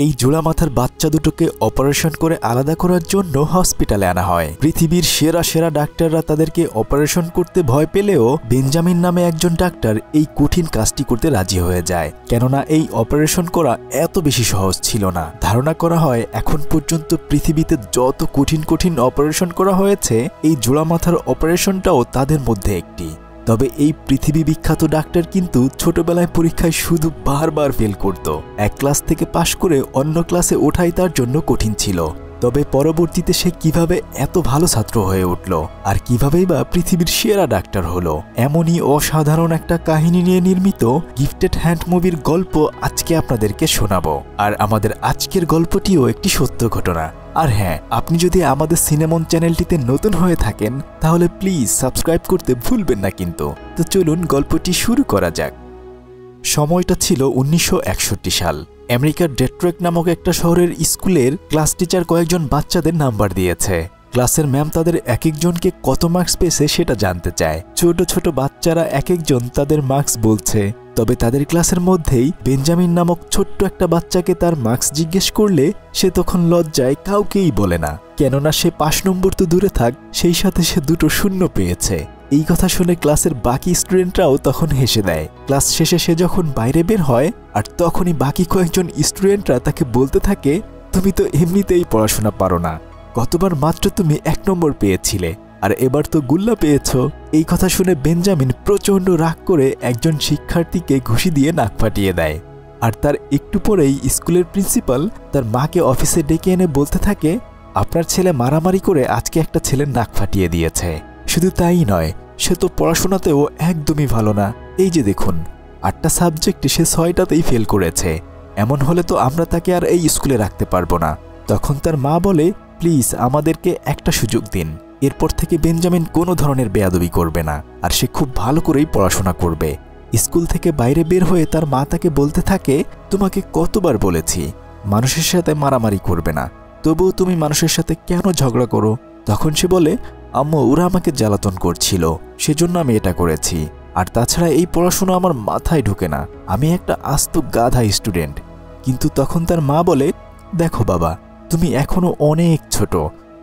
এই জোড়া মাথার বাচ্চা দুটোকে অপারেশন করে আলাদা করার জন্য হসপিটালে আনা হয়। পৃথিবীর সেরা সেরা ডাক্তাররা তাদেরকে অপারেশন করতে ভয় পেলেও বেঞ্জামিন নামে একজন ডাক্তার এই কঠিন কাজটি করতে রাজি হয়ে যায়, কেননা এই অপারেশন করা এত বেশি সহজ ছিল না। ধারণা করা হয় এখন পর্যন্ত পৃথিবীতে যত কঠিন কঠিন অপারেশন করা হয়েছে এই জোড়া মাথার অপারেশনটাও তাদের মধ্যে একটি। তবে এই পৃথিবী বিখ্যাত ডাক্তার কিন্তু ছোটবেলায় পরীক্ষায় শুধু বারবার ফেল করত। এক ক্লাস থেকে পাশ করে অন্য ক্লাসে ওঠাই তার জন্য কঠিন ছিল। তবে পরবর্তীতে সে কিভাবে এত ভালো ছাত্র হয়ে উঠল আর কিভাবেই বা পৃথিবীর সেরা ডাক্তার হলো, এমনই অসাধারণ একটা কাহিনী নিয়ে নির্মিত গিফটেড হ্যান্ড মুভির গল্প আজকে আপনাদেরকে শোনাবো। আর আমাদের আজকের গল্পটিও একটি সত্য ঘটনা। আর হ্যাঁ, আপনি যদি আমাদের সিনেমন চ্যানেলটিতে নতুন হয়ে থাকেন তাহলে প্লিজ সাবস্ক্রাইব করতে ভুলবেন না কিন্তু। তো চলুন গল্পটি শুরু করা যাক। সময়টা ছিল 1961 সাল। আমেরিকার ডেট্রয়েট নামক একটা শহরের স্কুলের ক্লাস টিচার কয়েকজন বাচ্চাদের নাম্বার দিয়েছে। ক্লাসের ম্যাম তাদের এক একজনকে কত মার্কস পেয়েছে সেটা জানতে চায়। ছোট ছোট বাচ্চারা এক একজন তাদের মার্কস বলছে। তবে তাদের ক্লাসের মধ্যেই বেঞ্জামিন নামক ছোট্ট একটা বাচ্চাকে তার মার্কস জিজ্ঞেস করলে সে তখন লজ্জায় কাউকেই বলে না, কেননা সে 5 নম্বর তো দূরে থাক, সেই সাথে সে 2টো শূন্য পেয়েছে। এই কথা শুনে ক্লাসের বাকি স্টুডেন্টরাও তখন হেসে দেয়। ক্লাস শেষে সে যখন বাইরে বের হয় আর তখনই বাকি কয়েকজন স্টুডেন্টরা তাকে বলতে থাকে, তুমি তো এমনিতেই পড়াশোনা পারো না, গতবার মাত্র তুমি 1 নম্বর পেয়েছিলে আর এবার তো গুল্লা পেয়েছ। এই কথা শুনে বেঞ্জামিন প্রচণ্ড রাগ করে একজন শিক্ষার্থীকে ঘুষি দিয়ে নাক ফাটিয়ে দেয়। আর তার একটু পরেই স্কুলের প্রিন্সিপাল তার মাকে অফিসে ডেকে এনে বলতে থাকে, আপনার ছেলে মারামারি করে আজকে একটা ছেলের নাক ফাটিয়ে দিয়েছে। শুধু তাই নয়, সে তো পড়াশোনাতেও একদমই ভালো না। এই যে দেখুন, 8টা সাবজেক্টে সে 6টাতেই ফেল করেছে। এমন হলে তো আমরা তাকে আর এই স্কুলে রাখতে পারবো না। তখন তার মা বলে, প্লিজ আমাদেরকে একটা সুযোগ দিন, এরপর থেকে বেঞ্জামিন কোনো ধরনের বেয়াদবি করবে না আর সে খুব ভালো করেই পড়াশোনা করবে। স্কুল থেকে বাইরে বের হয়ে তার মা তাকে বলতে থাকে, তোমাকে কতবার বলেছি মানুষের সাথে মারামারি করবে না, তবুও তুমি মানুষের সাথে কেন ঝগড়া করো? তখন সে বলে, আম্মু ওরা আমাকে জ্বালাতন করছিল, সেজন্য আমি এটা করেছি। আর তাছাড়া এই পড়াশোনা আমার মাথায় ঢোকে না, আমি একটা আস্ত গাধা স্টুডেন্ট। কিন্তু তখন তার মা বলে, দেখো বাবা, তুমি এখনো অনেক ছোট,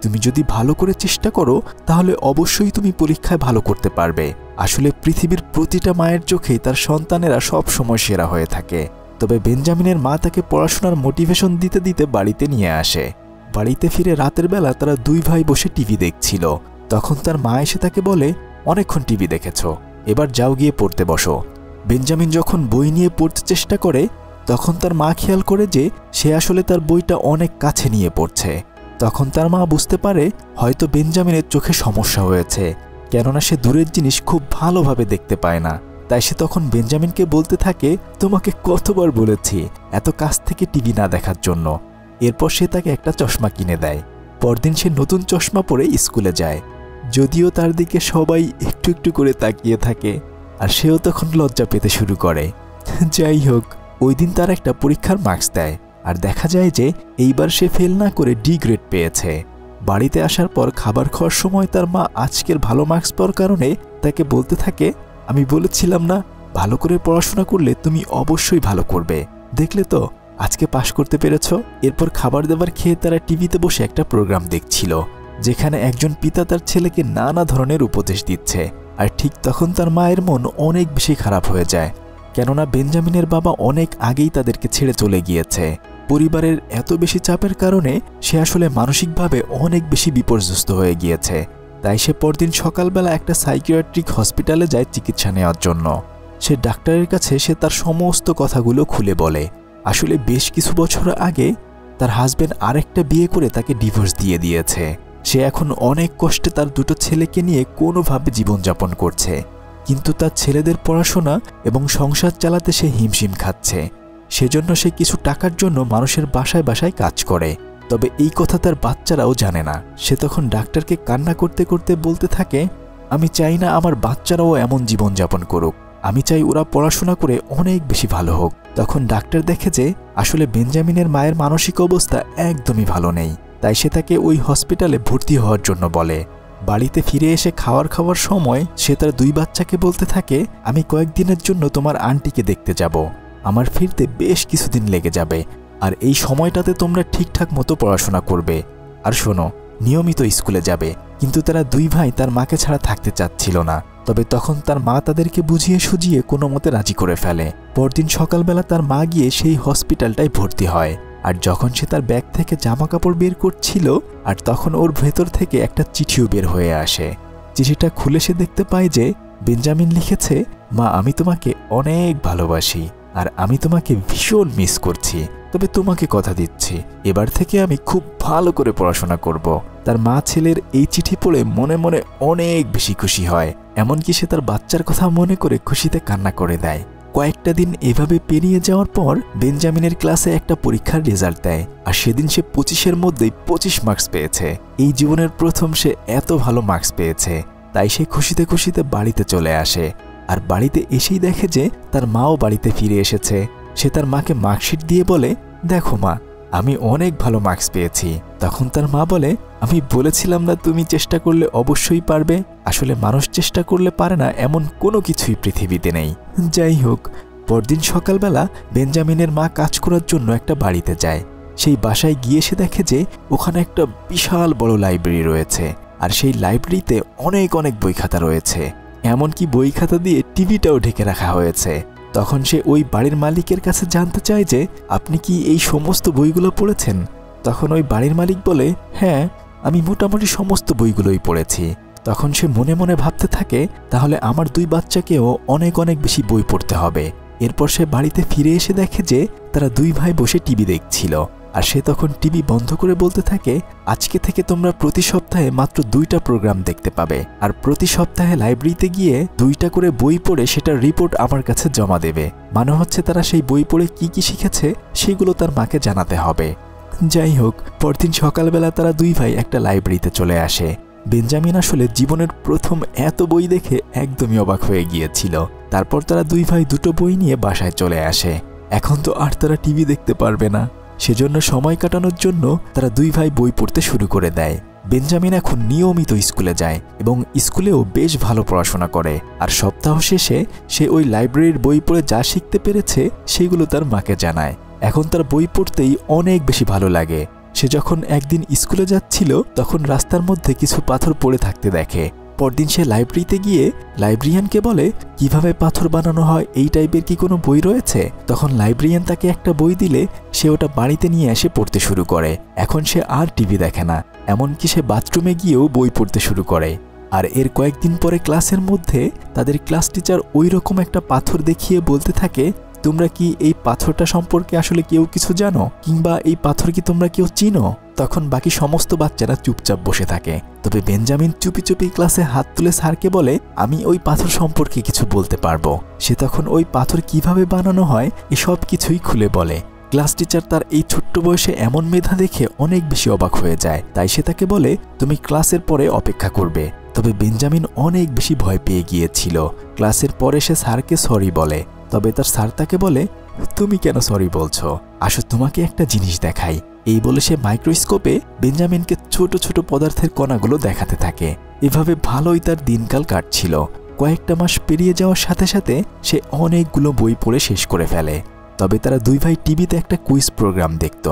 তুমি যদি ভালো করে চেষ্টা করো তাহলে অবশ্যই তুমি পরীক্ষায় ভালো করতে পারবে। আসলে পৃথিবীর প্রতিটা মায়ের চোখেই তার সন্তানেরা সব সময় সেরা হয়ে থাকে। তবে বেঞ্জামিনের মা তাকে পড়াশোনার মোটিভেশন দিতে দিতে বাড়িতে নিয়ে আসে। বাড়িতে ফিরে রাতের বেলা তারা 2 ভাই বসে টিভি দেখছিল। তখন তার মা এসে তাকে বলে, অনেকক্ষণ টিভি দেখেছ, এবার যাও গিয়ে পড়তে বসো। বেঞ্জামিন যখন বই নিয়ে পড়তে চেষ্টা করে তখন তার মা খেয়াল করে যে সে আসলে তার বইটা অনেক কাছে নিয়ে পড়ছে। তখন তার মা বুঝতে পারে হয়তো বেঞ্জামিনের চোখে সমস্যা হয়েছে, কেননা সে দূরের জিনিস খুব ভালোভাবে দেখতে পায় না। তাই সে তখন বেঞ্জামিনকে বলতে থাকে, তোমাকে কতবার বলেছি এত কাছ থেকে টিভি না দেখার জন্য। এরপর সে তাকে একটা চশমা কিনে দেয়। পরদিন সে নতুন চশমা পরে স্কুলে যায়, যদিও তার দিকে সবাই একটু একটু করে তাকিয়ে থাকে আর সেও তখন লজ্জা পেতে শুরু করে। যাই হোক, ওই দিন তার একটা পরীক্ষার মার্কস দেয় আর দেখা যায় যে এইবার সে ফেল না করে ডি গ্রেড পেয়েছে। বাড়িতে আসার পর খাবার খাওয়ার সময় তার মা আজকের ভালো মার্কস পাওয়ার কারণে তাকে বলতে থাকে, আমি বলেছিলাম না ভালো করে পড়াশোনা করলে তুমি অবশ্যই ভালো করবে, দেখলে তো আজকে পাশ করতে পেরেছ। এরপর খাবার দাবার খেয়ে তারা টিভিতে বসে একটা প্রোগ্রাম দেখছিল, যেখানে একজন পিতা তার ছেলেকে নানা ধরনের উপদেশ দিচ্ছে। আর ঠিক তখন তার মায়ের মন অনেক বেশি খারাপ হয়ে যায়, কেননা বেঞ্জামিনের বাবা অনেক আগেই তাদেরকে ছেড়ে চলে গিয়েছে। পরিবারের এত বেশি চাপের কারণে সে আসলে মানসিকভাবে অনেক বেশি বিপর্যস্ত হয়ে গিয়েছে। তাই সে পরদিন সকালবেলা একটা সাইকিয়াট্রিক হসপিটালে যায় চিকিৎসা নেওয়ার জন্য। সে ডাক্তারের কাছে সে তার সমস্ত কথাগুলো খুলে বলে। আসলে বেশ কিছু বছর আগে তার হাজবেন্ড আরেকটা বিয়ে করে তাকে ডিভোর্স দিয়ে দিয়েছে। সে এখন অনেক কষ্টে তার 2টো ছেলেকে নিয়ে কোনোভাবে জীবনযাপন করছে, কিন্তু তার ছেলেদের পড়াশোনা এবং সংসার চালাতে সে হিমশিম খাচ্ছে। সেজন্য সে কিছু টাকার জন্য মানুষের বাসায় বাসায় কাজ করে। তবে এই কথা তার বাচ্চারাও জানে না। সে তখন ডাক্তারকে কান্না করতে করতে বলতে থাকে, আমি চাই না আমার বাচ্চারাও এমন জীবনযাপন করুক, আমি চাই ওরা পড়াশোনা করে অনেক বেশি ভালো হোক। তখন ডাক্তার দেখে যে আসলে বেঞ্জামিনের মায়ের মানসিক অবস্থা একদমই ভালো নেই, তাই সে তাকে ওই হসপিটালে ভর্তি হওয়ার জন্য বলে। বাড়িতে ফিরে এসে খাওয়ার সময় সে তার 2 বাচ্চাকে বলতে থাকে, আমি কয়েকদিনের জন্য তোমার আন্টিকে দেখতে যাব, আমার ফিরতে বেশ কিছুদিন লেগে যাবে, আর এই সময়টাতে তোমরা ঠিকঠাক মতো পড়াশোনা করবে। আর শোনো, নিয়মিত স্কুলে যাবে। কিন্তু তারা দুই ভাই তার মাকে ছাড়া থাকতে চাচ্ছিল না। তবে তখন তার মা তাদেরকে বুঝিয়ে সুঝিয়ে কোনো মতে রাজি করে ফেলে। পরদিন সকালবেলা তার মা গিয়ে সেই হসপিটালটায় ভর্তি হয়। আর যখন সে তার ব্যাগ থেকে জামা কাপড় বের করছিল, আর তখন ওর ভেতর থেকে একটা চিঠিও বের হয়ে আসে। চিঠিটা খুলে সে দেখতে পায় যে বেঞ্জামিন লিখেছে, মা আমি তোমাকে অনেক ভালোবাসি, আর আমি তোমাকে ভীষণ মিস করছি। তবে তোমাকে কথা দিচ্ছি, এবার থেকে আমি খুব ভালো করে পড়াশোনা করব। তার মা ছেলের এই চিঠি পড়ে মনে মনে অনেক বেশি খুশি হয়। এমনকি সে তার বাচ্চার কথা মনে করে খুশিতে কান্না করে দেয়। কয়েকটা দিন এভাবে পেরিয়ে যাওয়ার পর বেঞ্জামিনের ক্লাসে একটা পরীক্ষার রেজাল্ট দেয়। আর সেদিন সে 25-এর মধ্যেই 25 মার্কস পেয়েছে। এই জীবনের প্রথম সে এত ভালো মার্কস পেয়েছে। তাই সে খুশিতে খুশিতে বাড়িতে চলে আসে। আর বাড়িতে এসেই দেখে যে তার মাও বাড়িতে ফিরে এসেছে। সে তার মাকে মার্কশিট দিয়ে বলে, দেখো মা, আমি অনেক ভালো মার্কস পেয়েছি। তখন তার মা বলে, আমি বলেছিলাম না তুমি চেষ্টা করলে অবশ্যই পারবে। আসলে মানুষ চেষ্টা করলে পারে না এমন কোনো কিছুই পৃথিবীতে নেই। যাই হোক, পরদিন সকালবেলা বেঞ্জামিনের মা কাজ করার জন্য একটা বাড়িতে যায়। সেই বাসায় গিয়ে সে দেখে যে ওখানে একটা বিশাল বড় লাইব্রেরি রয়েছে। আর সেই লাইব্রেরিতে অনেক অনেক বই খাতা রয়েছে। এমনকি বই খাতা দিয়ে টিভিটাও ঢেকে রাখা হয়েছে। তখন সে ওই বাড়ির মালিকের কাছে জানতে চায় যে আপনি কি এই সমস্ত বইগুলো পড়েছেন? তখন ওই বাড়ির মালিক বলে, হ্যাঁ, আমি মোটামুটি সমস্ত বইগুলোই পড়েছি। তখন সে মনে মনে ভাবতে থাকে, তাহলে আমার দুই বাচ্চাকেও অনেক অনেক বেশি বই পড়তে হবে। এরপর সে বাড়িতে ফিরে এসে দেখে যে তারা দুই ভাই বসে টিভি দেখছিল। আর সে তখন টিভি বন্ধ করে বলতে থাকে, আজকে থেকে তোমরা প্রতি সপ্তাহে মাত্র 2টা প্রোগ্রাম দেখতে পাবে। আর প্রতি সপ্তাহে লাইব্রেরিতে গিয়ে 2টা করে বই পড়ে সেটার রিপোর্ট আমার কাছে জমা দেবে। মানে হচ্ছে তারা সেই বই পড়ে কি কি শিখেছে সেগুলো তার মাকে জানাতে হবে। যাই হোক, পরদিন সকালবেলা তারা দুই ভাই একটা লাইব্রেরিতে চলে আসে। বেঞ্জামিন আসলে জীবনের প্রথম এত বই দেখে একদমই অবাক হয়ে গিয়েছিল। তারপর তারা দুই ভাই 2টো বই নিয়ে বাসায় চলে আসে। এখন তো আর তারা টিভি দেখতে পারবে না, সেজন্য সময় কাটানোর জন্য তারা দুই ভাই বই পড়তে শুরু করে দেয়। বেঞ্জামিন এখন নিয়মিত স্কুলে যায় এবং স্কুলেও বেশ ভালো পড়াশোনা করে। আর সপ্তাহ শেষে সে ওই লাইব্রেরির বই পড়ে যা শিখতে পেরেছে সেগুলো তার মাকে জানায়। এখন তার বই পড়তেই অনেক বেশি ভালো লাগে। সে যখন একদিন স্কুলে যাচ্ছিল তখন রাস্তার মধ্যে কিছু পাথর পড়ে থাকতে দেখে। পরদিন সে লাইব্রেরিতে গিয়ে লাইব্রেরিয়ানকে বলে, কিভাবে পাথর বানানো হয় এই টাইপের কি কোনো বই রয়েছে? তখন লাইব্রেরিয়ান তাকে একটা বই দিলে সে ওটা বাড়িতে নিয়ে এসে পড়তে শুরু করে। এখন সে আর টিভি দেখে না, এমনকি সে বাথরুমে গিয়েও বই পড়তে শুরু করে। আর এর কয়েকদিন পরে ক্লাসের মধ্যে তাদের ক্লাস টিচার ওই রকম একটা পাথর দেখিয়ে বলতে থাকে, তোমরা কি এই পাথরটা সম্পর্কে আসলে কেউ কিছু জানো, কিংবা এই পাথর কি তোমরা কেউ চিনো? তখন বাকি সমস্ত বাচ্চারা চুপচাপ বসে থাকে। তবে বেঞ্জামিন চুপি চুপি ক্লাসে হাত তুলে স্যারকে বলে, আমি ওই পাথর সম্পর্কে কিছু বলতে পারবো। সে তখন ওই পাথর কিভাবে বানানো হয় এসব কিছুই খুলে বলে। ক্লাস টিচার তার এই ছোট্ট বয়সে এমন মেধা দেখে অনেক বেশি অবাক হয়ে যায়। তাই সে তাকে বলে, তুমি ক্লাসের পরে অপেক্ষা করবে। তবে বেঞ্জামিন অনেক বেশি ভয় পেয়ে গিয়েছিল। ক্লাসের পরে সে স্যারকে সরি বলে। তবে তার স্যার তাকে বলে, তুমি কেন সরি বলছো? আসো তোমাকে একটা জিনিস দেখাই। এই বলে সে মাইক্রোস্কোপে বেঞ্জামিনকে ছোট ছোট পদার্থের কণাগুলো দেখাতে থাকে। এভাবে ভালোই তার দিনকাল কাটছিল। কয়েকটা মাস পেরিয়ে যাওয়ার সাথে সাথে সে অনেকগুলো বই পড়ে শেষ করে ফেলে। তবে তারা দুই ভাই টিভিতে একটা কুইজ প্রোগ্রাম দেখত,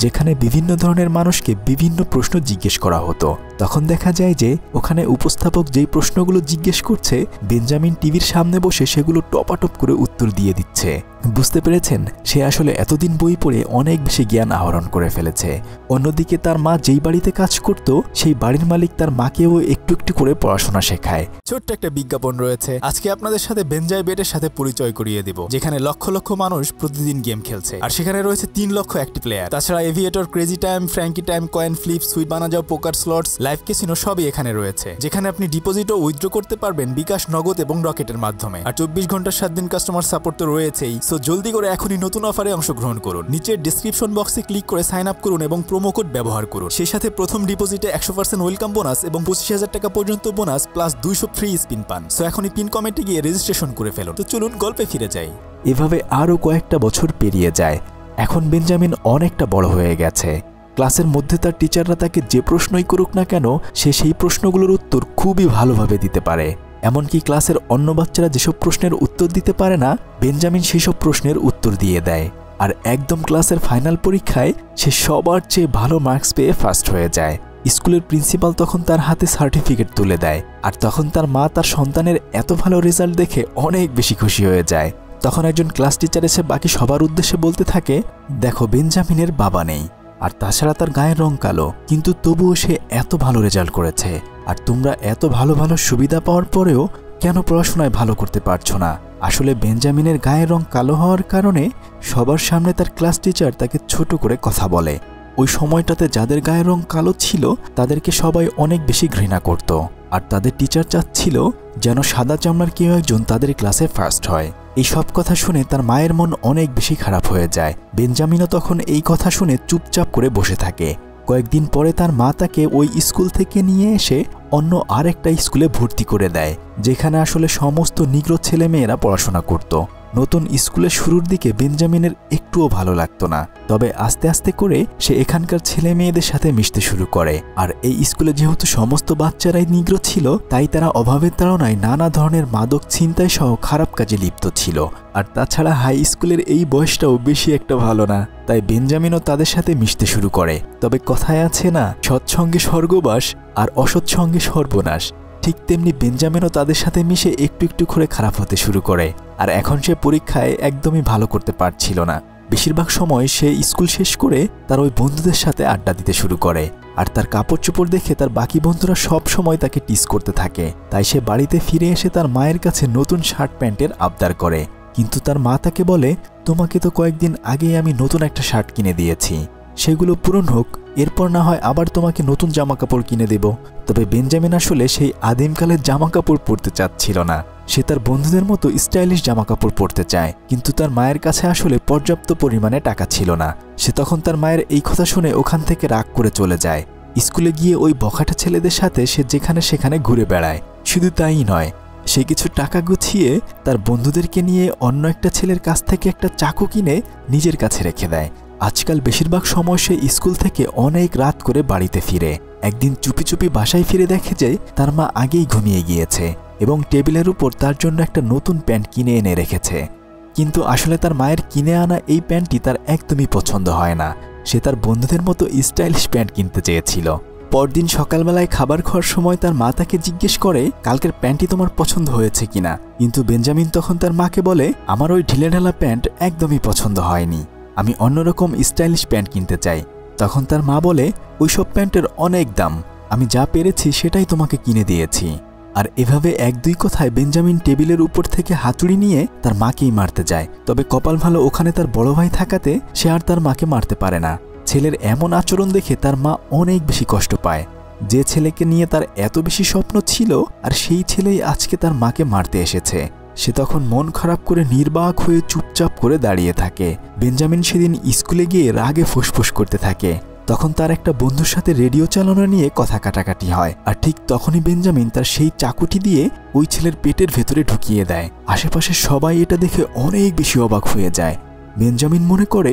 যেখানে বিভিন্ন ধরনের মানুষকে বিভিন্ন প্রশ্ন জিজ্ঞেস করা হতো। তখন দেখা যায় যে ওখানে উপস্থাপক যেই প্রশ্নগুলো জিজ্ঞেস করছে, বেঞ্জামিন টিভির সামনে বসে সেগুলো টপাটপ করে উত্তর দিয়ে দিচ্ছে। বুঝতে পেরেছেন, সে আসলে এতদিন বই পড়ে অনেক বেশি জ্ঞান আহরণ করে ফেলেছে। অন্যদিকে তার মা যেই বাড়িতে কাজ করত, সেই বাড়ির মালিক তার মাকেও একটু একটু করে পড়াশোনা শেখায়। ছোট্ট একটা বিজ্ঞাপন রয়েছে। আজকে আপনাদের সাথে বেঞ্জাই বেটের সাথে পরিচয় করিয়ে দেব, যেখানে লক্ষ লক্ষ মানুষ প্রতিদিন গেম খেলছে। আর সেখানে রয়েছে 3 লক্ষ অ্যাক্টিভ প্লেয়ার। তাছাড়া Aviator, Crazy Time, Funky Time, Coin Flip, Sweet Bonanza, Poker Slots, live casino সবই এখানে রয়েছে, যেখানে আপনি ডিপোজিট ও উইথড্র করতে পারবেন বিকাশ, নগদ এবং রকেটের মাধ্যমে। আর 24 ঘন্টার 7 দিন কাস্টমার সাপোর্ট তো রয়েছেই। সো জলদি করে এখনই নতুন অফারে অংশগ্রহণ করুন। নিচের ডেসক্রিপশন বক্সে ক্লিক করে সাইন আপ করুন এবং প্রোমো কোড ব্যবহার করুন। সেই সাথে প্রথম ডিপোজিটে 100% ওয়েলকাম বোনাস এবং 25,000 টাকা পর্যন্ত বোনাস প্লাস 200 ফ্রি স্পিন পান। সো এখনই পিন কমেন্টে গিয়ে রেজিস্ট্রেশন করে ফেলুন। তো চলুন গল্পে ফিরে যাই। এভাবে আরো কয়েকটা বছর পেরিয়ে যায়। এখন বেঞ্জামিন অনেকটা বড় হয়ে গেছে। ক্লাসের মধ্যে তার টিচাররা তাকে যে প্রশ্নই করুক না কেন, সে সেই প্রশ্নগুলোর উত্তর খুবই ভালোভাবে দিতে পারে। এমনকি ক্লাসের অন্য বাচ্চারা যেসব প্রশ্নের উত্তর দিতে পারে না, বেঞ্জামিন সেই সব প্রশ্নের উত্তর দিয়ে দেয়। আর একদম ক্লাসের ফাইনাল পরীক্ষায় সে সবার চেয়ে ভালো মার্কস পেয়ে ফার্স্ট হয়ে যায়। স্কুলের প্রিন্সিপাল তখন তার হাতে সার্টিফিকেট তুলে দেয়, আর তখন তার মা তার সন্তানের এত ভালো রেজাল্ট দেখে অনেক বেশি খুশি হয়ে যায়। তখন একজন ক্লাস টিচার এসে বাকি সবার উদ্দেশ্যে বলতে থাকে, দেখো বেঞ্জামিনের বাবা নেই, আর তাছাড়া তার গায়ের রং কালো, কিন্তু তবুও সে এত ভালো রেজাল্ট করেছে। আর তোমরা এত ভালো ভালো সুবিধা পাওয়ার পরেও কেন পড়াশোনায় ভালো করতে পারছো না? আসলে বেঞ্জামিনের গায়ের রং কালো হওয়ার কারণে সবার সামনে তার ক্লাস টিচার তাকে ছোট করে কথা বলে। ওই সময়টাতে যাদের গায়ের রং কালো ছিল তাদেরকে সবাই অনেক বেশি ঘৃণা করত, আর তাদের টিচার চাচ্ছিল যেন সাদা চামড়ার কেউ একজন তাদের ক্লাসে ফার্স্ট হয়। এই সব কথা শুনে তার মায়ের মন অনেক বেশি খারাপ হয়ে যায়। বেঞ্জামিনও তখন এই কথা শুনে চুপচাপ করে বসে থাকে। কয়েকদিন পরে তার মা তাকে ওই স্কুল থেকে নিয়ে এসে অন্য আরেকটা স্কুলে ভর্তি করে দেয়, যেখানে আসলে সমস্ত নিগ্রো ছেলেমেয়েরা পড়াশোনা করত। নতুন স্কুলের শুরুর দিকে বেঞ্জামিনের একটুও ভালো লাগতো না, তবে আস্তে আস্তে করে সে এখানকার ছেলে মেয়েদের সাথে মিশতে শুরু করে। আর এই স্কুলে যেহেতু সমস্ত বাচ্চারাই নিগ্রো ছিল, তাই তারা অভাবের তাড়নায় নানা ধরনের মাদক ছিনতাই সহ খারাপ কাজে লিপ্ত ছিল। আর তাছাড়া হাই স্কুলের এই বয়সটাও বেশি একটা ভালো না, তাই বেঞ্জামিনও তাদের সাথে মিশতে শুরু করে। তবে কথায় আছে না, সৎসঙ্গে স্বর্গবাস আর অসৎসঙ্গে সর্বনাশ, ঠিক তেমনি বেঞ্জামিনও তাদের সাথে মিশে একটু একটু করে খারাপ হতে শুরু করে। আর এখন সে পরীক্ষায় একদমই ভালো করতে পারছিল না। বেশিরভাগ সময় সে স্কুল শেষ করে তার ওই বন্ধুদের সাথে আড্ডা দিতে শুরু করে, আর তার কাপড় চোপড় দেখে তার বাকি বন্ধুরা সব সময় তাকে টিজ করতে থাকে। তাই সে বাড়িতে ফিরে এসে তার মায়ের কাছে নতুন শার্ট প্যান্টের আবদার করে, কিন্তু তার মা তাকে বলে, তোমাকে তো কয়েকদিন আগেই আমি নতুন একটা শার্ট কিনে দিয়েছি, সেগুলো পূরণ হোক, এরপর না হয় আবার তোমাকে নতুন জামা কাপড় কিনে দেব। তবে বেঞ্জামিন আসলে সেই আদিমকালের জামা কাপড় পরতে চাচ্ছিল না। সে তার বন্ধুদের মতো স্টাইলিশ জামা কাপড় পরতে চায়, কিন্তু তার মায়ের কাছে আসলে পর্যাপ্ত পরিমাণে টাকা ছিল না। সে তখন তার মায়ের এই কথা শুনে ওখান থেকে রাগ করে চলে যায়। স্কুলে গিয়ে ওই বখাটা ছেলেদের সাথে সে যেখানে সেখানে ঘুরে বেড়ায়। শুধু তাই নয়, সে কিছু টাকা গুছিয়ে তার বন্ধুদেরকে নিয়ে অন্য একটা ছেলের কাছ থেকে একটা চাকু কিনে নিজের কাছে রেখে দেয়। আজকাল বেশিরভাগ সময় সে স্কুল থেকে অনেক রাত করে বাড়িতে ফিরে। একদিন চুপি চুপি বাসায় ফিরে দেখে যে তার মা আগেই ঘুমিয়ে গিয়েছে এবং টেবিলের উপর তার জন্য একটা নতুন প্যান্ট কিনে এনে রেখেছে। কিন্তু আসলে তার মায়ের কিনে আনা এই প্যান্টটি তার একদমই পছন্দ হয় না। সে তার বন্ধুদের মতো স্টাইলিশ প্যান্ট কিনতে চেয়েছিল। পরদিন সকালবেলায় খাবার খাওয়ার সময় তার মা তাকে জিজ্ঞেস করে, কালকের প্যান্টটি তোমার পছন্দ হয়েছে কিনা? কিন্তু বেঞ্জামিন তখন তার মাকে বলে, আমার ওই ঢিলেঢালা প্যান্ট একদমই পছন্দ হয়নি, আমি অন্যরকম স্টাইলিশ প্যান্ট কিনতে চাই। তখন তার মা বলে, ওইসব প্যান্টের অনেক দাম, আমি যা পেরেছি সেটাই তোমাকে কিনে দিয়েছি। আর এভাবে এক দুই কথায় বেঞ্জামিন টেবিলের উপর থেকে হাতুড়ি নিয়ে তার মাকেই মারতে যায়। তবে কপাল ভালো ওখানে তার বড় ভাই থাকাতে সে আর তার মাকে মারতে পারে না। ছেলের এমন আচরণ দেখে তার মা অনেক বেশি কষ্ট পায়। যে ছেলেকে নিয়ে তার এত বেশি স্বপ্ন ছিল, আর সেই ছেলেই আজকে তার মাকে মারতে এসেছে। সে তখন মন খারাপ করে নির্বাক হয়ে চুপচাপ করে দাঁড়িয়ে থাকে। বেঞ্জামিন সেদিন স্কুলে গিয়ে রাগে ফুসফুস করতে থাকে। তখন তার একটা বন্ধুর সাথে রেডিও চালানো নিয়ে কথা কাটাকাটি হয়, আর ঠিক তখনই বেঞ্জামিন তার সেই চাকুটি দিয়ে ওই ছেলের পেটের ভেতরে ঢুকিয়ে দেয়। আশেপাশে সবাই এটা দেখে অনেক বেশি অবাক হয়ে যায়। বেঞ্জামিন মনে করে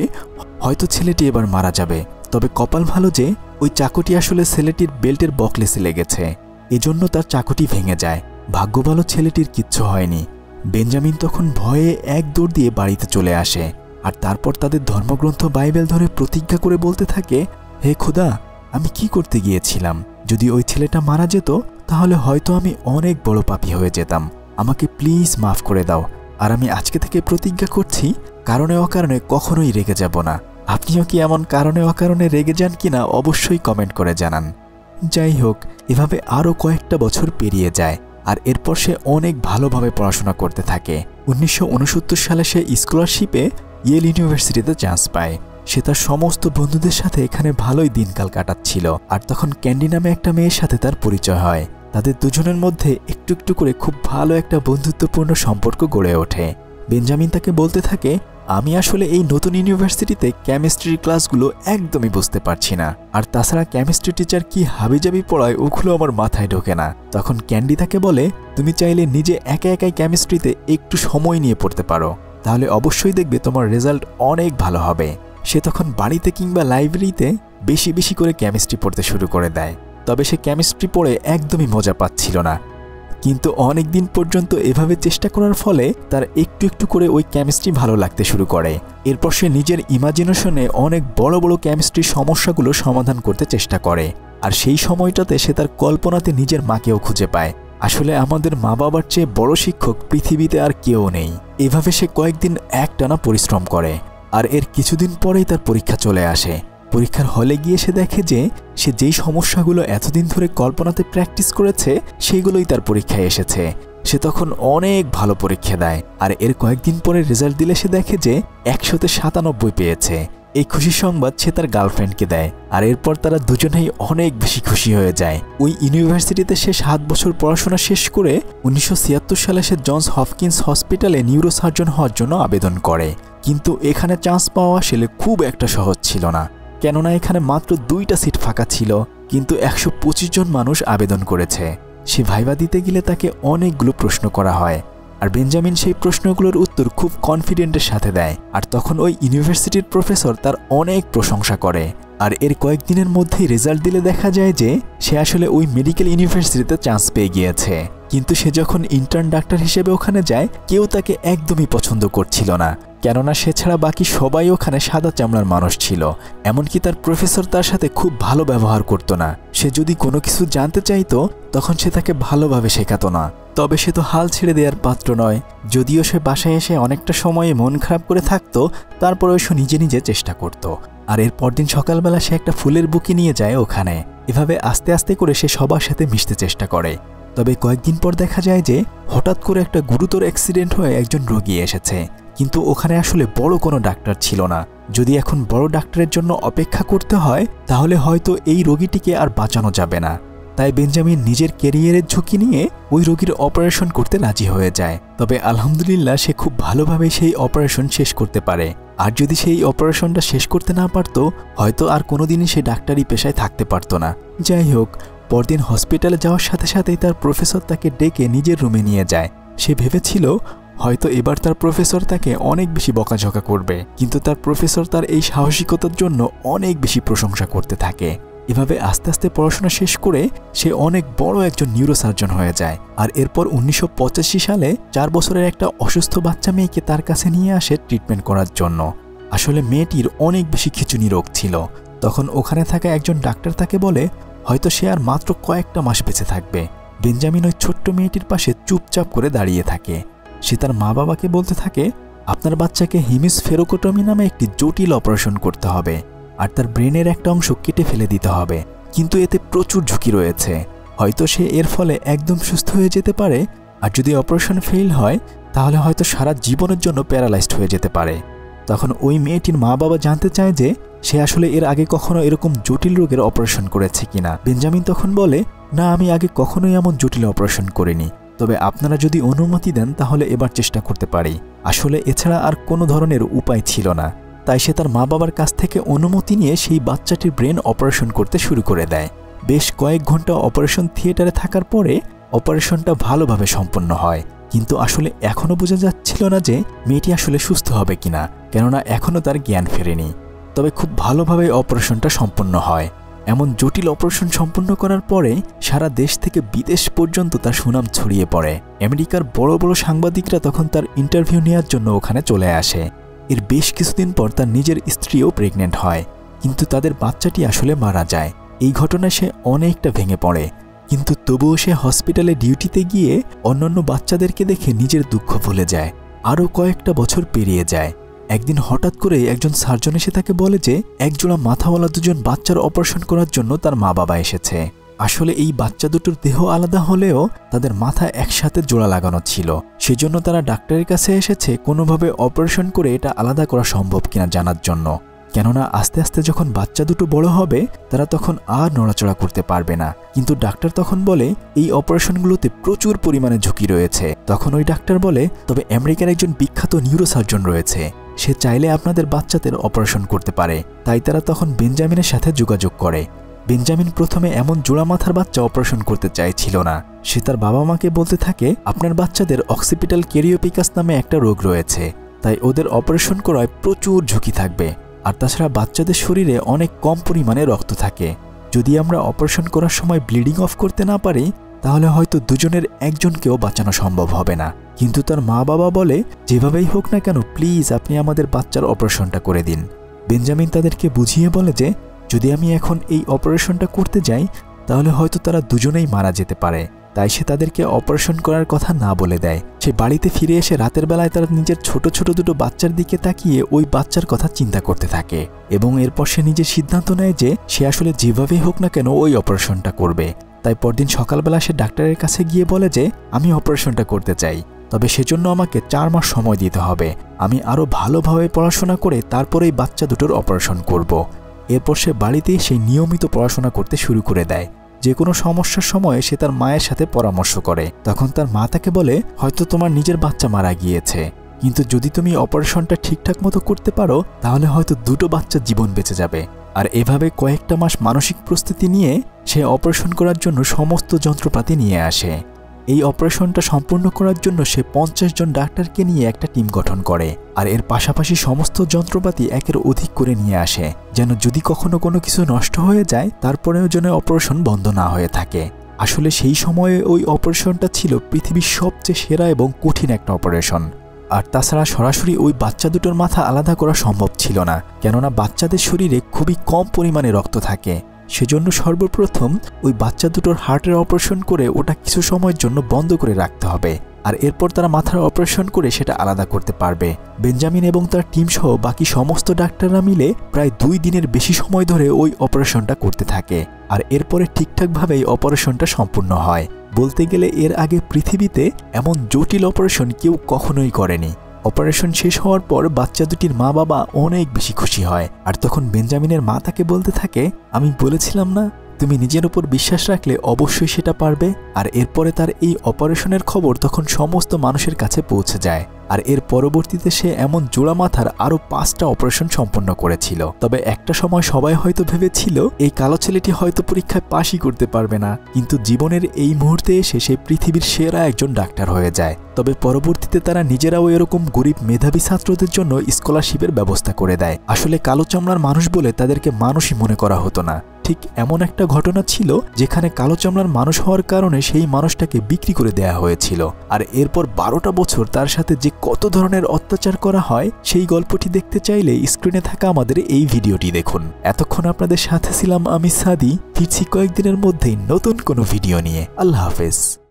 হয়তো ছেলেটি এবার মারা যাবে। তবে কপাল ভালো যে ওই চাকুটি আসলে ছেলেটির বেল্টের বকলেসে লেগেছে, এজন্য তার চাকুটি ভেঙে যায়। ভাগ্য ভালো ছেলেটির কিচ্ছু হয়নি। বেঞ্জামিন তখন ভয়ে এক দৌড় দিয়ে বাড়িতে চলে আসে, আর তারপর তাদের ধর্মগ্রন্থ বাইবেল ধরে প্রতিজ্ঞা করে বলতে থাকে, হে খোদা, আমি কি করতে গিয়েছিলাম? যদি ওই ছেলেটা মারা যেত তাহলে হয়তো আমি অনেক বড় পাপী হয়ে যেতাম। আমাকে প্লিজ মাফ করে দাও। আর আমি আজকে থেকে প্রতিজ্ঞা করছি কারণে অকারণে কখনোই রেগে যাব না। আপনিও কি এমন কারণে অকারণে রেগে যান কিনা অবশ্যই কমেন্ট করে জানান। যাই হোক, এভাবে আরও কয়েকটা বছর পেরিয়ে যায়, আর এরপর সে অনেক ভালোভাবে পড়াশোনা করতে থাকে। 1969 সালে সে স্কলারশিপে ইয়েল ইউনিভার্সিটিতে চান্স পায়। সে তার সমস্ত বন্ধুদের সাথে এখানে ভালোই দিনকাল কাটাচ্ছিল। আর তখন ক্যান্ডি নামে একটা মেয়ের সাথে তার পরিচয় হয়। তাদের দুজনের মধ্যে একটু একটু করে খুব ভালো একটা বন্ধুত্বপূর্ণ সম্পর্ক গড়ে ওঠে। বেঞ্জামিন তাকে বলতে থাকে, আমি আসলে এই নতুন ইউনিভার্সিটিতে কেমিস্ট্রির ক্লাসগুলো একদমই বুঝতে পারছি না, আর তাছাড়া কেমিস্ট্রি টিচার কি হাবিজাবি পড়ায় ওগুলো আমার মাথায় ঢোকে না। তখন ক্যান্ডি তাকে বলে, তুমি চাইলে নিজে একা একাই কেমিস্ট্রিতে একটু সময় নিয়ে পড়তে পারো, তাহলে অবশ্যই দেখবে তোমার রেজাল্ট অনেক ভালো হবে। সে তখন বাড়িতে কিংবা লাইব্রেরিতে বেশি বেশি করে কেমিস্ট্রি পড়তে শুরু করে দেয়। তবে সে কেমিস্ট্রি পড়ে একদমই মজা পাচ্ছিল না। কিন্তু অনেক দিন পর্যন্ত এভাবে চেষ্টা করার ফলে তার একটু একটু করে ওই কেমিস্ট্রি ভালো লাগতে শুরু করে। এরপর সে নিজের ইমাজিনেশনে অনেক বড় বড় কেমিস্ট্রির সমস্যাগুলো সমাধান করতে চেষ্টা করে। আর সেই সময়টাতে সে তার কল্পনাতে নিজের মাকেও খুঁজে পায়। আসলে আমাদের মা বাবার চেয়ে বড় শিক্ষক পৃথিবীতে আর কেউ নেই। এভাবে সে কয়েকদিন একটানা পরিশ্রম করে। আর এর কিছুদিন পরেই তার পরীক্ষা চলে আসে। পরীক্ষার হলে গিয়ে সে দেখে যে সে যেই সমস্যাগুলো এতদিন ধরে কল্পনাতে প্র্যাকটিস করেছে সেগুলোই তার পরীক্ষায় এসেছে। সে তখন অনেক ভালো পরীক্ষা দেয়। আর এর কয়েকদিন পরে রেজাল্ট দিলে সে দেখে যে 100তে 97 পেয়েছে। এই খুশির সংবাদ সে তার গার্লফ্রেন্ডকে দেয়। আর এরপর তারা দুজনেই অনেক বেশি খুশি হয়ে যায়। ওই ইউনিভার্সিটিতে সে 7 বছর পড়াশোনা শেষ করে 1976 সালে সে জনস হপকিন্স হসপিটালে নিউরোসার্জন হওয়ার জন্য আবেদন করে। কিন্তু এখানে চান্স পাওয়া আসলে খুব একটা সহজ ছিল না, কেননা এখানে মাত্র 2টা সিট ফাঁকা ছিল, কিন্তু 125 জন মানুষ আবেদন করেছে। সে ভাইবা দিতে গেলে তাকে অনেকগুলো প্রশ্ন করা হয়। আর বেঞ্জামিন সেই প্রশ্নগুলোর উত্তর খুব কনফিডেন্টের সাথে দেয়। আর তখন ওই ইউনিভার্সিটির প্রফেসর তার অনেক প্রশংসা করে। আর এর কয়েকদিনের মধ্যেই রেজাল্ট দিলে দেখা যায় যে সে আসলে ওই মেডিকেল ইউনিভার্সিটিতে চান্স পেয়ে গিয়েছে। কিন্তু সে যখন ইন্টার্ন ডাক্তার হিসেবে ওখানে যায়, কেউ তাকে একদমই পছন্দ করছিল না, কেননা সে ছাড়া বাকি সবাই ওখানে সাদা চামড়ার মানুষ ছিল। এমনকি তার প্রফেসর তার সাথে খুব ভালো ব্যবহার করত না। সে যদি কোনো কিছু জানতে চাইতো তখন সে তাকে ভালোভাবে শেখাতো না। তবে সে তো হাল ছেড়ে দেওয়ার পাত্র নয়। যদিও সে বাসায় এসে অনেকটা সময়ে মন খারাপ করে থাকতো, তারপরেও সে নিজে নিজে চেষ্টা করত। আর এর পরদিন সকালবেলা সে একটা ফুলের বুকে নিয়ে যায় ওখানে। এভাবে আস্তে আস্তে করে সে সবার সাথে মিশতে চেষ্টা করে। তবে কয়েকদিন পর দেখা যায় যে হঠাৎ করে একটা গুরুতর অ্যাক্সিডেন্ট হয়ে একজন রোগী এসেছে। কিন্তু ওখানে আসলে বড় কোনো ডাক্তার ছিল না। যদি এখন বড় ডাক্তারের জন্য অপেক্ষা করতে হয় তাহলে হয়তো এই রোগীটিকে আর বাঁচানো যাবে না। তাই বেঞ্জামিন নিজের ক্যারিয়ারের ঝুঁকি নিয়ে ওই রোগীর অপারেশন করতে রাজি হয়ে যায়। তবে আলহামদুলিল্লাহ সে খুব ভালোভাবে সেই অপারেশন শেষ করতে পারে। আর যদি সেই অপারেশনটা শেষ করতে না পারত, হয়তো আর কোনোদিনই সে ডাক্তারি পেশায় থাকতে পারত না। যাই হোক, পরদিন হসপিটালে যাওয়ার সাথে সাথেই তার প্রফেসর তাকে ডেকে নিজের রুমে নিয়ে যায়। সে ভেবেছিল হয়তো এবার তার প্রফেসর তাকে অনেক বেশি বকাঝকা করবে, কিন্তু তার প্রফেসর তার এই সাহসিকতার জন্য অনেক বেশি প্রশংসা করতে থাকে। এভাবে আস্তে আস্তে পড়াশোনা শেষ করে সে অনেক বড় একজন নিউরোসার্জন হয়ে যায়। আর এরপর 1985 সালে 4 বছরের একটা অসুস্থ বাচ্চা মেয়েকে তার কাছে নিয়ে আসে ট্রিটমেন্ট করার জন্য। আসলে মেয়েটির অনেক বেশি খিঁচুনি রোগ ছিল। তখন ওখানে থাকা একজন ডাক্তার তাকে বলে হয়তো সে আর মাত্র কয়েকটা মাস বেঁচে থাকবে। বেঞ্জামিন ওই ছোট্ট মেয়েটির পাশে চুপচাপ করে দাঁড়িয়ে থাকে। সে তার মা বাবাকে বলতে থাকে, আপনার বাচ্চাকে হেমিসফেরোকটমি নামে একটি জটিল অপারেশন করতে হবে, আর তার ব্রেনের একটা অংশ কেটে ফেলে দিতে হবে। কিন্তু এতে প্রচুর ঝুঁকি রয়েছে। হয়তো সে এর ফলে একদম সুস্থ হয়ে যেতে পারে, আর যদি অপারেশন ফেল হয় তাহলে হয়তো সারা জীবনের জন্য প্যারালাইজড হয়ে যেতে পারে। তখন ওই মেয়েটির মা বাবা জানতে চায় যে সে আসলে এর আগে কখনো এরকম জটিল রোগের অপারেশন করেছে কিনা। বেঞ্জামিন তখন বলে, না, আমি আগে কখনোই এমন জটিল অপারেশন করিনি, তবে আপনারা যদি অনুমতি দেন তাহলে এবার চেষ্টা করতে পারি। আসলে এছাড়া আর কোনো ধরনের উপায় ছিল না। তাই সে তার মা বাবার কাছ থেকে অনুমতি নিয়ে সেই বাচ্চাটির ব্রেন অপারেশন করতে শুরু করে দেয়। বেশ কয়েক ঘন্টা অপারেশন থিয়েটারে থাকার পরে অপারেশনটা ভালোভাবে সম্পন্ন হয়। কিন্তু আসলে এখনও বোঝা যাচ্ছিল না যে মেয়েটি আসলে সুস্থ হবে কিনা, কেননা এখনও তার জ্ঞান ফেরেনি। তবে খুব ভালোভাবে অপারেশনটা সম্পন্ন হয়। এমন জটিল অপারেশন সম্পন্ন করার পরে সারা দেশ থেকে বিদেশ পর্যন্ত তার সুনাম ছড়িয়ে পড়ে। আমেরিকার বড় বড় সাংবাদিকরা তখন তার ইন্টারভিউ নেওয়ার জন্য ওখানে চলে আসে। এর বেশ কিছুদিন পর তার নিজের স্ত্রীও প্রেগনেন্ট হয়, কিন্তু তাদের বাচ্চাটি আসলে মারা যায়। এই ঘটনায় সে অনেকটা ভেঙে পড়ে, কিন্তু তবুও সে হসপিটালে ডিউটিতে গিয়ে অন্যান্য বাচ্চাদেরকে দেখে নিজের দুঃখ ভুলে যায়। আরও কয়েকটা বছর পেরিয়ে যায়। একদিন হঠাৎ করে একজন সার্জন এসে তাকে বলে যে একজোড়া মাথাওয়ালা দুজন বাচ্চার অপারেশন করার জন্য তার মা বাবা এসেছে। আসলে এই বাচ্চা দুটোর দেহ আলাদা হলেও তাদের মাথা একসাথে জোড়া লাগানো ছিল। সেজন্য তারা ডাক্তারের কাছে এসেছে কোনোভাবে অপারেশন করে এটা আলাদা করা সম্ভব কিনা জানার জন্য। কেননা আস্তে আস্তে যখন বাচ্চা দুটো বড় হবে তারা তখন আর নড়াচড়া করতে পারবে না। কিন্তু ডাক্তার তখন বলে এই অপারেশনগুলোতে প্রচুর পরিমাণে ঝুঁকি রয়েছে। তখন ওই ডাক্তার বলে, তবে আমেরিকার একজন বিখ্যাত নিউরোসার্জন রয়েছে, সে চাইলে আপনাদের বাচ্চাদের অপারেশন করতে পারে। তাই তারা তখন বেঞ্জামিনের সাথে যোগাযোগ করে। বেঞ্জামিন প্রথমে এমন জোড়া মাথার বাচ্চা অপারেশন করতে চাইছিল না। সে তার বাবা মাকে বলতে থাকে, আপনার বাচ্চাদের অক্সিপিটাল ক্যারিওপিকাস নামে একটা রোগ রয়েছে, তাই ওদের অপারেশন করায় প্রচুর ঝুঁকি থাকবে। আর তাছাড়া বাচ্চাদের শরীরে অনেক কম পরিমাণে রক্ত থাকে। যদি আমরা অপারেশন করার সময় ব্লিডিং অফ করতে না পারি তাহলে হয়তো দুজনের একজনকেও বাঁচানো সম্ভব হবে না। কিন্তু তার মা বাবা বলে, যেভাবেই হোক না কেন প্লিজ আপনি আমাদের বাচ্চার অপারেশনটা করে দিন। বেঞ্জামিন তাদেরকে বুঝিয়ে বলে যে যদি আমি এখন এই অপারেশনটা করতে যাই তাহলে হয়তো তারা দুজনেই মারা যেতে পারে, তাই সে তাদেরকে অপারেশন করার কথা না বলে দেয়। সে বাড়িতে ফিরে এসে রাতের বেলায় তার নিজের ছোট ছোট দুটো বাচ্চার দিকে তাকিয়ে ওই বাচ্চার কথা চিন্তা করতে থাকে এবং এরপর সে নিজের সিদ্ধান্ত নেয় যে সে আসলে যেভাবেই হোক না কেন ওই অপারেশনটা করবে। তাই পরদিন সকালবেলা সে ডাক্তারের কাছে গিয়ে বলে যে আমি অপারেশনটা করতে চাই, তবে সেজন্য আমাকে 4 মাস সময় দিতে হবে। আমি আরও ভালোভাবে পড়াশোনা করে তারপরেই বাচ্চা দুটোর অপারেশন করব। এরপর সে বাড়িতেই সেই নিয়মিত পড়াশোনা করতে শুরু করে দেয়। যে কোনো সমস্যার সময় সে তার মায়ের সাথে পরামর্শ করে। তখন তার মা তাকে বলে, হয়তো তোমার নিজের বাচ্চা মারা গিয়েছে, কিন্তু যদি তুমি অপারেশনটা ঠিকঠাক মতো করতে পারো তাহলে হয়তো দুটো বাচ্চার জীবন বেঁচে যাবে। আর এভাবে কয়েকটা মাস মানসিক প্রস্তুতি নিয়ে সে অপারেশন করার জন্য সমস্ত যন্ত্রপাতি নিয়ে আসে। এই অপারেশনটা সম্পূর্ণ করার জন্য সে 50 জন ডাক্তারকে নিয়ে একটা টিম গঠন করে আর এর পাশাপাশি সমস্ত যন্ত্রপাতি একের অধিক করে নিয়ে আসে, যেন যদি কখনো কোনো কিছু নষ্ট হয়ে যায় তারপরেও যেন অপারেশন বন্ধ না হয়ে থাকে। আসলে সেই সময়ে ওই অপারেশনটা ছিল পৃথিবীর সবচেয়ে সেরা এবং কঠিন একটা অপারেশন। আর তাছাড়া সরাসরি ওই বাচ্চা দুটোর মাথা আলাদা করা সম্ভব ছিল না, কেননা বাচ্চাদের শরীরে খুবই কম পরিমাণে রক্ত থাকে। সেজন্য সর্বপ্রথম ওই বাচ্চা দুটোর হার্টের অপারেশন করে ওটা কিছু সময়ের জন্য বন্ধ করে রাখতে হবে, আর এরপর তারা মাথার অপারেশন করে সেটা আলাদা করতে পারবে। বেঞ্জামিন এবং তার টিম সহ বাকি সমস্ত ডাক্তাররা মিলে প্রায় 2 দিনের বেশি সময় ধরে ওই অপারেশনটা করতে থাকে আর এরপরে ঠিকঠাকভাবেই অপারেশনটা সম্পূর্ণ হয়। বলতে গেলে এর আগে পৃথিবীতে এমন জটিল অপারেশন কেউ কখনোই করেনি। অপারেশন শেষ হওয়ার পর বাচ্চা দুটির মা বাবা অনেক বেশি খুশি হয় আর তখন বেঞ্জামিনের মা তাকে বলতে থাকে, আমি বলেছিলাম না তুমি নিজের উপর বিশ্বাস রাখলে অবশ্যই সেটা পারবে। আর এরপরে তার এই অপারেশনের খবর তখন সমস্ত মানুষের কাছে পৌঁছে যায় আর এর পরবর্তীতে সে এমন জোড়া মাথার আরও 5টা অপারেশন সম্পন্ন করেছিল। তবে একটা সময় সবাই হয়তো ভেবেছিল এই কালো ছেলেটি হয়তো পরীক্ষায় পাশই করতে পারবে না, কিন্তু জীবনের এই মুহূর্তে এসে সে পৃথিবীর সেরা একজন ডাক্তার হয়ে যায়। তবে পরবর্তীতে তারা নিজেরাও এরকম গরিব মেধাবী ছাত্রদের জন্য স্কলারশিপের ব্যবস্থা করে দেয়। আসলে কালো চামড়ার মানুষ বলে তাদেরকে মানুষই মনে করা হতো না। ঠিক এমন একটা ঘটনা ছিল যেখানে কালো চামড়ার মানুষ হওয়ার কারণে সেই মানুষটাকে বিক্রি করে দেয়া হয়েছিল আর এরপর 12টা বছর তার সাথে যে কত ধরনের অত্যাচার করা হয় সেই গল্পটি দেখতে চাইলে স্ক্রিনে থাকা আমাদের এই ভিডিওটি দেখুন। এতক্ষণ আপনাদের সাথে ছিলাম আমি সাদি। ফিরছি কয়েকদিনের মধ্যেই নতুন কোনো ভিডিও নিয়ে। আল্লাহ হাফেজ।